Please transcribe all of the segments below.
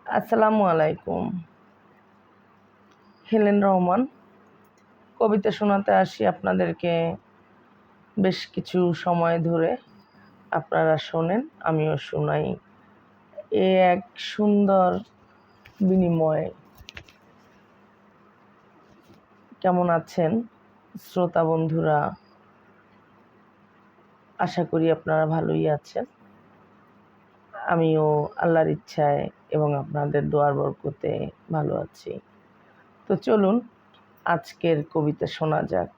আসসালামু আলাইকুম। হেলেন রহমান কবিতা শোনাতে আসি আপনাদেরকে বেশ কিছু সময় ধরে। আপনারা শোনেন, আমিও শোনাই। এ এক সুন্দর বিনিময়। কেমন আছেন শ্রোতা বন্ধুরা? আশা করি আপনারা ভালোই আছেন। আমিও আল্লাহর ইচ্ছায় এবং আপনাদের দোয়ার বরকতে ভালো আছি। তো চলুন আজকের কবিতা শোনা যাক।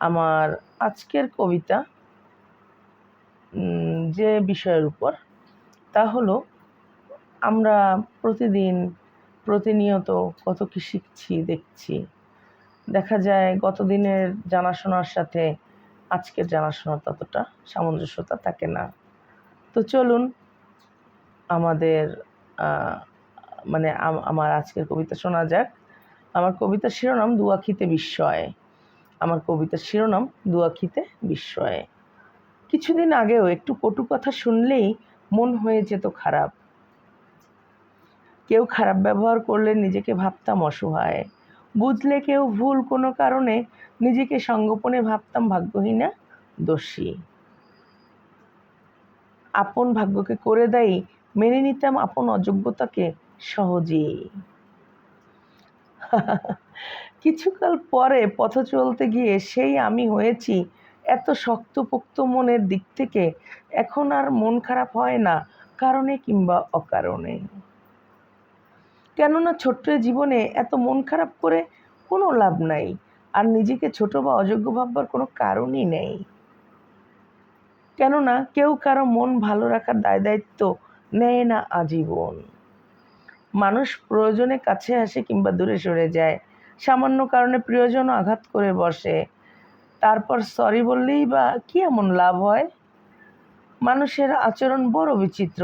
আমার আজকের কবিতা যে বিষয়ের উপর, তা হলো আমরা প্রতিনিয়ত কত কি শিখছি, দেখছি। দেখা যায় গতদিনের জানাশোনার সাথে আজকের জানাশোনার ততটা সামঞ্জস্যতা থাকে না। তো চলুন আমাদের আমার আজকের কবিতা শোনা যাক। আমার কবিতার শিরোনাম দুয়াখিতে বিস্ময়। আমার কবিতার শিরোনাম দুয়াখিতে বিস্ময়ে। কিছুদিন আগেও একটু কটু কথা শুনলেই মন হয়ে যেত খারাপ। কেউ খারাপ ব্যবহার করলে নিজেকে ভাবতাম অসহায়। বুঝলে কেউ ভুল কোনো কারণে নিজেকে সঙ্গোপনে ভাবতাম ভাগ্যহীনা, দোষী। আপন ভাগ্যকে করে দেয় মেনে নিতাম আপন অযোগ্যতাকে সহজেই। কিছুকাল পরে পথ চলতে গিয়ে সেই আমি হয়েছি এত শক্তপোক্ত মনের দিক থেকে এখন আর মন খারাপ হয় না কারণে কিংবা অকারণে। কেননা ছোট্ট জীবনে এত মন খারাপ করে কোনো লাভ নাই, আর নিজেকে ছোট বা অযোগ্য ভাববার কোনো কারণই নেই। কেননা কেউ কারো মন ভালো রাখার দায় দায়িত্ব নেয় না আজীবন। মানুষ প্রয়োজনে কাছে আসে কিংবা দূরে সরে যায়, সামান্য কারণে প্রিয়জন আঘাত করে বসে, তারপর সরি বললেই বা কি এমন লাভ হয়? মানুষের আচরণ বড় বিচিত্র।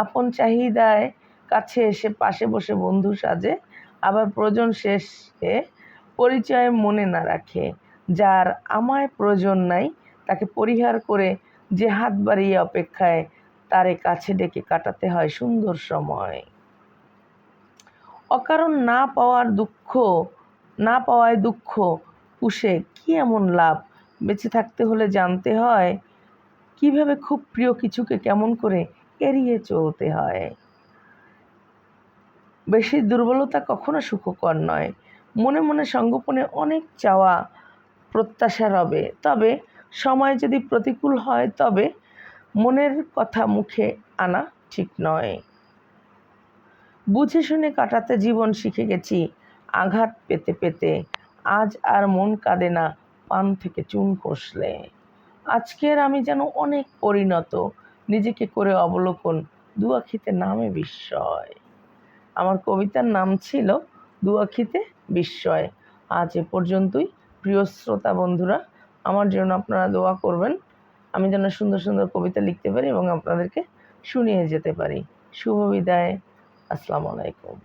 আপন চাহিদায় কাছে এসে পাশে বসে বন্ধু সাজে, আবার প্রয়োজন শেষে পরিচয় মনে না রাখে। যার আমায় প্রয়োজন নাই তাকে পরিহার করে যে হাত বাড়িয়ে অপেক্ষায়, তারে কাছে ডেকে কাটাতে হয় সুন্দর সময়। অকারণ না পাওয়ায় দুঃখ পুষে কি এমন লাভ? বেঁচে থাকতে হলে জানতে হয় কিভাবে খুব প্রিয় কিছুকে কেমন করে এড়িয়ে চলতে হয়। বেশি দুর্বলতা কখনো সুখকর নয়। মনে মনে সঙ্গোপনে অনেক চাওয়া প্রত্যাশা রবে, তবে সময় যদি প্রতিকূল হয় তবে মনের কথা মুখে আনা ঠিক নয়। বুঝে শুনে কাটাতে জীবন শিখে গেছি আঘাত পেতে পেতে। আজ আর মন কাঁদে না পান থেকে চুন খসলে। আজকের আমি যেন অনেক পরিণত, নিজেকে করে অবলোকন, দুয়াখিতে নামে বিস্ময়। আমার কবিতার নাম ছিল দুয়াখিতে বিস্ময়। আজ এ পর্যন্তই। প্রিয় শ্রোতা বন্ধুরা, আমার জন্য আপনারা দোয়া করবেন, আমি যেন সুন্দর সুন্দর কবিতা লিখতে পারি এবং আপনাদেরকে শুনিয়ে যেতে পারি। শুভ বিদায়। আসসালামু আলাইকুম।